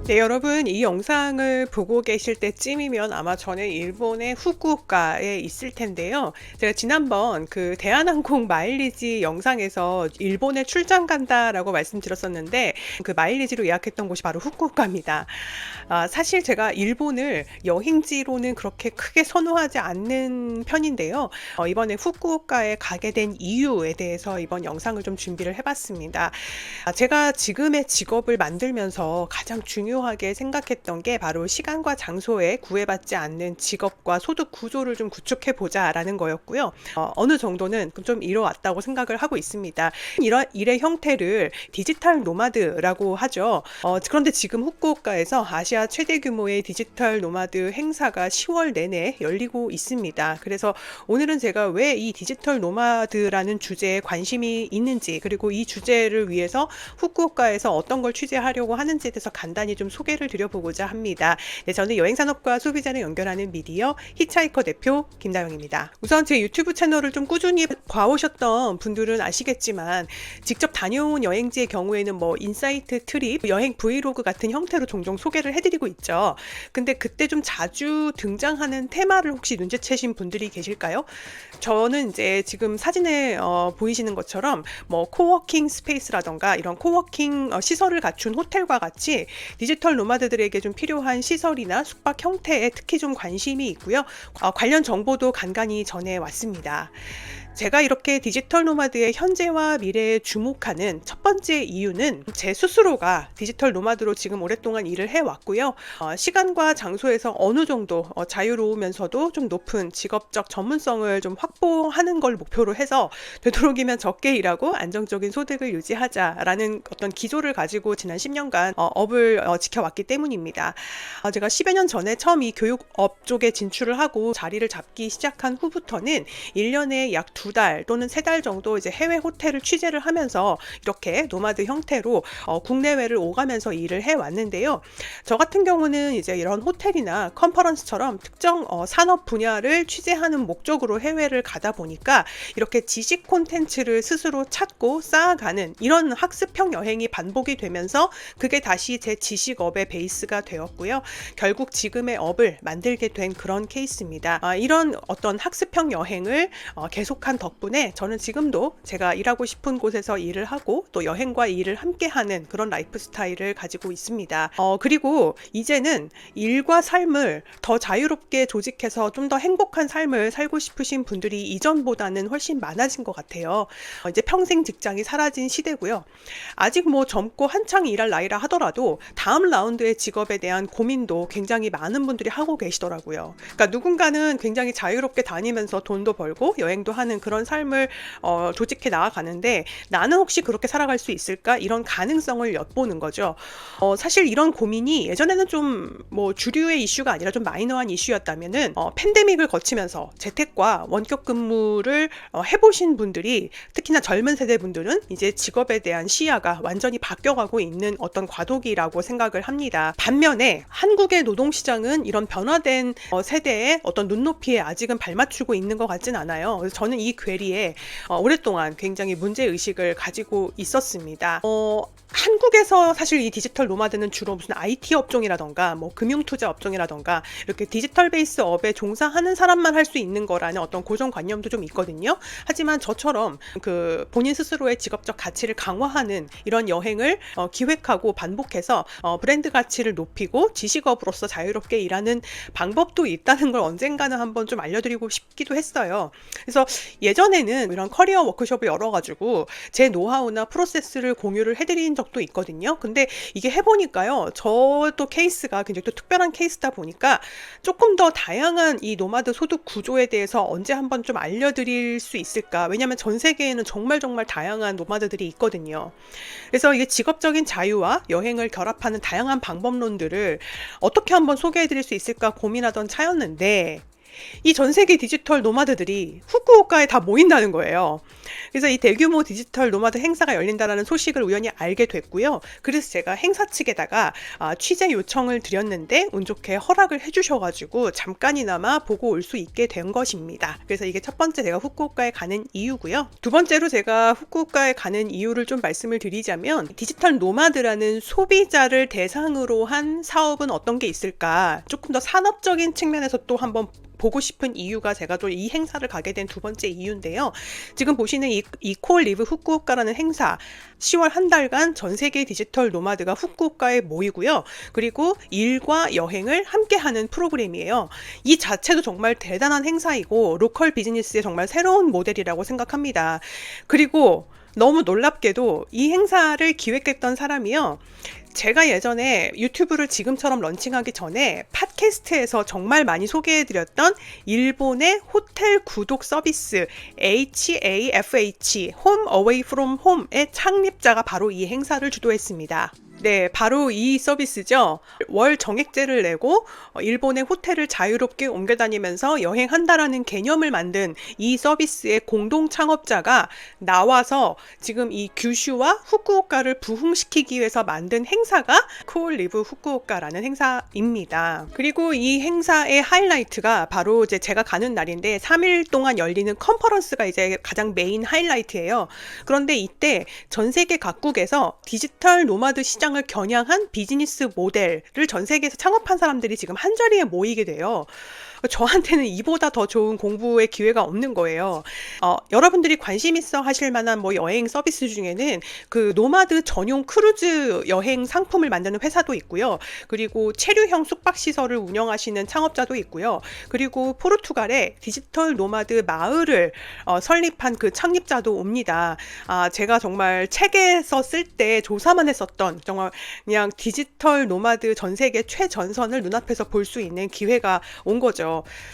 네, 여러분, 이 영상을 보고 계실 때쯤이면 아마 저는 일본의 후쿠오카에 있을 텐데요. 제가 지난번 그 대한항공 마일리지 영상에서 일본에 출장 간다라고 말씀드렸었는데 그 마일리지로 예약했던 곳이 바로 후쿠오카입니다. 사실 제가 일본을 여행지로는 그렇게 크게 선호하지 않는 편인데요. 이번에 후쿠오카에 가게 된 이유에 대해서 이번 영상을 좀 준비를 해봤습니다. 제가 지금의 직업을 만들면서 가장 중요하게 생각했던 게 바로 시간과 장소에 구애받지 않는 직업과 소득 구조를 좀 구축해 보자라는 거였고요. 어느 정도는 좀 이뤄왔다고 생각을 하고 있습니다. 이런 일의 형태를 디지털 노마드라고 하죠. 그런데 지금 후쿠오카에서 아시아 최대 규모의 디지털 노마드 행사가 10월 내내 열리고 있습니다. 그래서 오늘은 제가 왜 이 디지털 노마드라는 주제에 관심이 있는지, 그리고 이 주제를 위해서 후쿠오카에서 어떤 걸 취재하려고 하는지에 대해서 간단히 좀 소개를 드려보고자 합니다. 네, 저는 여행산업과 소비자를 연결하는 미디어 히치하이커 대표 김다영입니다. 우선 제 유튜브 채널을 좀 꾸준히 봐오셨던 분들은 아시겠지만 직접 다녀온 여행지의 경우에는 뭐 인사이트 트립, 여행 브이로그 같은 형태로 종종 소개를 해드리고 있죠. 근데 그때 좀 자주 등장하는 테마를 혹시 눈치채신 분들이 계실까요? 저는 이제 지금 사진에 보이시는 것처럼 뭐 코워킹 스페이스라던가 이런 코워킹 시설을 갖춘 호텔과 같이 디지털 노마드들에게 좀 필요한 시설이나 숙박 형태에 특히 좀 관심이 있고요. 관련 정보도 간간히 전해 왔습니다. 제가 이렇게 디지털 노마드의 현재와 미래에 주목하는 첫 번째 이유는 제 스스로가 디지털 노마드로 지금 오랫동안 일을 해왔고요. 시간과 장소에서 어느 정도 자유로우면서도 좀 높은 직업적 전문성을 좀 확보하는 걸 목표로 해서 되도록이면 적게 일하고 안정적인 소득을 유지하자라는 어떤 기조를 가지고 지난 10년간 업을 지켜왔기 때문입니다. 제가 10여 년 전에 처음 이 교육업 쪽에 진출을 하고 자리를 잡기 시작한 후부터는 1년에 약 2달 또는 3달 정도 이제 해외 호텔을 취재를 하면서 이렇게 노마드 형태로 국내외를 오가면서 일을 해왔는데요. 저 같은 경우는 이제 이런 호텔이나 컨퍼런스처럼 특정 산업 분야를 취재하는 목적으로 해외를 가다 보니까 이렇게 지식 콘텐츠를 스스로 찾고 쌓아가는 이런 학습형 여행이 반복이 되면서 그게 다시 제 지식업의 베이스가 되었고요. 결국 지금의 업을 만들게 된 그런 케이스입니다. 이런 어떤 학습형 여행을 계속한 덕분에 저는 지금도 제가 일하고 싶은 곳에서 일을 하고 또 여행과 일을 함께하는 그런 라이프 스타일을 가지고 있습니다. 그리고 이제는 일과 삶을 더 자유롭게 조직해서 좀 더 행복한 삶을 살고 싶으신 분들이 이전보다는 훨씬 많아진 것 같아요. 이제 평생 직장이 사라진 시대고요. 아직 뭐 젊고 한창 일할 나이라 하더라도 다음 라운드의 직업에 대한 고민도 굉장히 많은 분들이 하고 계시더라고요. 그러니까 누군가는 굉장히 자유롭게 다니면서 돈도 벌고 여행도 하는 그런 삶을 조직해 나아가는데 나는 혹시 그렇게 살아갈 수 있을까? 이런 가능성을 엿보는 거죠. 사실 이런 고민이 예전에는 좀 뭐 주류의 이슈가 아니라 좀 마이너한 이슈였다면은 팬데믹을 거치면서 재택과 원격 근무를 해보신 분들이 특히나 젊은 세대 분들은 이제 직업에 대한 시야가 완전히 바뀌어가고 있는 어떤 과도기라고 생각을 합니다. 반면에 한국의 노동시장은 이런 변화된 세대의 어떤 눈높이에 아직은 발맞추고 있는 것 같진 않아요. 그래서 저는 이 괴리에 오랫동안 굉장히 문제의식을 가지고 있었습니다. 한국에서 사실 이 디지털 노마드는 주로 무슨 IT 업종이라던가 뭐 금융투자 업종이라던가 이렇게 디지털 베이스 업에 종사하는 사람만 할 수 있는 거라는 어떤 고정관념도 좀 있거든요. 하지만 저처럼 그 본인 스스로의 직업적 가치를 강화하는 이런 여행을 기획하고 반복해서 브랜드 가치를 높이고 지식업으로서 자유롭게 일하는 방법도 있다는 걸 언젠가는 한번 좀 알려드리고 싶기도 했어요. 그래서 예전에는 이런 커리어 워크숍을 열어가지고 제 노하우나 프로세스를 공유를 해드린 적도 있거든요. 근데 이게 해보니까요, 저도 케이스가 굉장히 또 특별한 케이스다 보니까 조금 더 다양한 이 노마드 소득 구조에 대해서 언제 한번 좀 알려드릴 수 있을까? 왜냐하면 전 세계에는 정말 다양한 노마드들이 있거든요. 그래서 이게 직업적인 자유와 여행을 결합하는 다양한 방법론들을 어떻게 한번 소개해드릴 수 있을까 고민하던 차였는데 이 전 세계 디지털 노마드들이 후쿠오카에 다 모인다는 거예요. 그래서 이 대규모 디지털 노마드 행사가 열린다는 소식을 우연히 알게 됐고요. 그래서 제가 행사 측에다가 취재 요청을 드렸는데 운 좋게 허락을 해주셔가지고 잠깐이나마 보고 올 수 있게 된 것입니다. 그래서 이게 첫 번째 제가 후쿠오카에 가는 이유고요. 두 번째로 제가 후쿠오카에 가는 이유를 좀 말씀을 드리자면, 디지털 노마드라는 소비자를 대상으로 한 사업은 어떤 게 있을까, 조금 더 산업적인 측면에서 또 한번 보고 싶은 이유가 제가 또 이 행사를 가게 된 두 번째 이유인데요. 지금 보시는 이 콜 리브 후쿠오카라는 행사, 10월 한 달간 전 세계 디지털 노마드가 후쿠오카에 모이고요. 그리고 일과 여행을 함께하는 프로그램이에요. 이 자체도 정말 대단한 행사이고 로컬 비즈니스의 정말 새로운 모델이라고 생각합니다. 그리고 너무 놀랍게도 이 행사를 기획했던 사람이요, 제가 예전에 유튜브를 지금처럼 런칭하기 전에 팟캐스트에서 정말 많이 소개해드렸던 일본의 호텔 구독 서비스 HAFH, Home Away from Home의 창립자가 바로 이 행사를 주도했습니다. 네, 바로 이 서비스죠. 월 정액제를 내고 일본의 호텔을 자유롭게 옮겨 다니면서 여행한다라는 개념을 만든 이 서비스의 공동 창업자가 나와서 지금 이 규슈와 후쿠오카를 부흥시키기 위해서 만든 행사가 콜 리브 후쿠오카라는 행사입니다. 그리고 이 행사의 하이라이트가 바로 이제 제가 가는 날인데 3일 동안 열리는 컨퍼런스가 이제 가장 메인 하이라이트예요. 그런데 이때 전 세계 각국에서 디지털 노마드 시장 을 겨냥한 비즈니스 모델을 전 세계에서 창업한 사람들이 지금 한자리에 모이게 돼요. 저한테는 이보다 더 좋은 공부의 기회가 없는 거예요. 여러분들이 관심 있어 하실 만한 뭐 여행 서비스 중에는 그 노마드 전용 크루즈 여행 상품을 만드는 회사도 있고요. 그리고 체류형 숙박시설을 운영하시는 창업자도 있고요. 그리고 포르투갈에 디지털 노마드 마을을 설립한 그 창립자도 옵니다. 제가 정말 책에서 쓸 때 조사만 했었던, 정말 그냥 디지털 노마드 전 세계 최전선을 눈앞에서 볼 수 있는 기회가 온 거죠.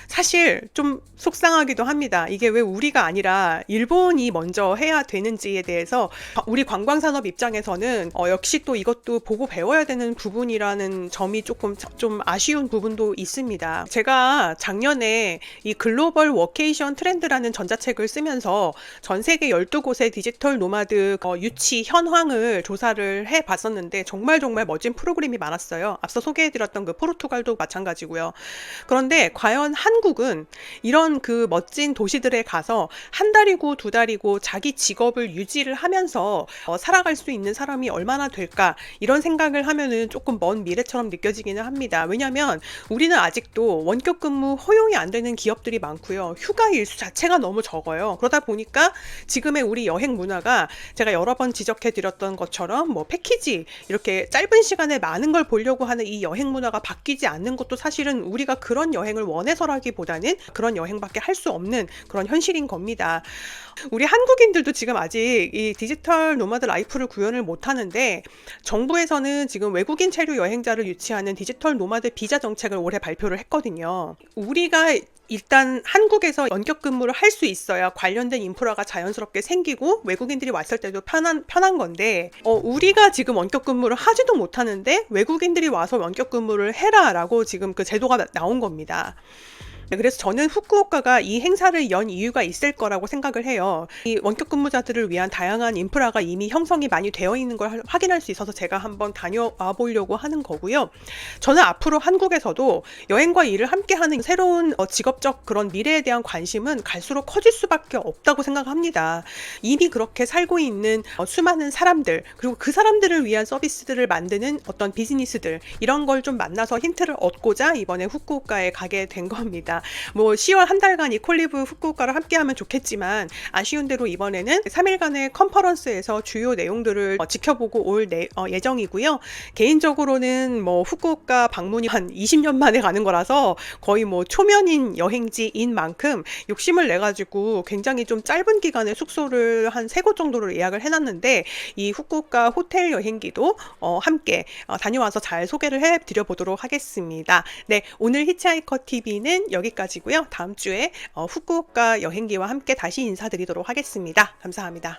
사실 좀 속상하기도 합니다. 이게 왜 우리가 아니라 일본이 먼저 해야 되는지에 대해서 우리 관광산업 입장에서는 역시 또 이것도 보고 배워야 되는 부분이라는 점이 조금 좀 아쉬운 부분도 있습니다. 제가 작년에 이 글로벌 워케이션 트렌드라는 전자책을 쓰면서 전 세계 12곳의 디지털 노마드 유치 현황을 조사를 해봤었는데 정말 멋진 프로그램이 많았어요. 앞서 소개해드렸던 그 포르투갈도 마찬가지고요. 그런데 과연 한국은 이런 그 멋진 도시들에 가서 한 달이고 두 달이고 자기 직업을 유지를 하면서 살아갈 수 있는 사람이 얼마나 될까, 이런 생각을 하면은 조금 먼 미래처럼 느껴지기는 합니다. 왜냐하면 우리는 아직도 원격 근무 허용이 안 되는 기업들이 많고요. 휴가 일수 자체가 너무 적어요. 그러다 보니까 지금의 우리 여행 문화가 제가 여러 번 지적해 드렸던 것처럼 뭐 패키지, 이렇게 짧은 시간에 많은 걸 보려고 하는 이 여행 문화가 바뀌지 않는 것도 사실은 우리가 그런 여행을 원해서라기보다는 그런 여행밖에 할 수 없는 그런 현실인 겁니다. 우리 한국인들도 지금 아직 이 디지털 노마드 라이프를 구현을 못하는데, 정부에서는 지금 외국인 체류 여행자를 유치하는 디지털 노마드 비자 정책을 올해 발표를 했거든요. 우리가 일단 한국에서 원격 근무를 할 수 있어야 관련된 인프라가 자연스럽게 생기고 외국인들이 왔을 때도 편한 건데, 우리가 지금 원격 근무를 하지도 못하는데 외국인들이 와서 원격 근무를 해라라고 지금 그 제도가 나온 겁니다. 그래서 저는 후쿠오카가 이 행사를 연 이유가 있을 거라고 생각을 해요. 이 원격 근무자들을 위한 다양한 인프라가 이미 형성이 많이 되어 있는 걸 확인할 수 있어서 제가 한번 다녀와 보려고 하는 거고요. 저는 앞으로 한국에서도 여행과 일을 함께하는 새로운 직업적 그런 미래에 대한 관심은 갈수록 커질 수밖에 없다고 생각합니다. 이미 그렇게 살고 있는 수많은 사람들, 그리고 그 사람들을 위한 서비스들을 만드는 어떤 비즈니스들, 이런 걸 좀 만나서 힌트를 얻고자 이번에 후쿠오카에 가게 된 겁니다. 뭐 10월 한 달간 이 콜리브 후쿠오카를 함께하면 좋겠지만, 아쉬운 대로 이번에는 3일간의 컨퍼런스에서 주요 내용들을 지켜보고 올 예정이고요. 개인적으로는 뭐 후쿠오카 방문이 한 20년 만에 가는 거라서 거의 뭐 초면인 여행지인 만큼 욕심을 내가지고 굉장히 좀 짧은 기간에 숙소를 한 3곳 정도를 예약을 해놨는데, 이 후쿠오카 호텔 여행기도 함께 다녀와서 잘 소개를 해드려 보도록 하겠습니다. 네, 오늘 히치하이커 TV는 여기까지고요. 다음 주에 후쿠오카 여행기와 함께 다시 인사드리도록 하겠습니다. 감사합니다.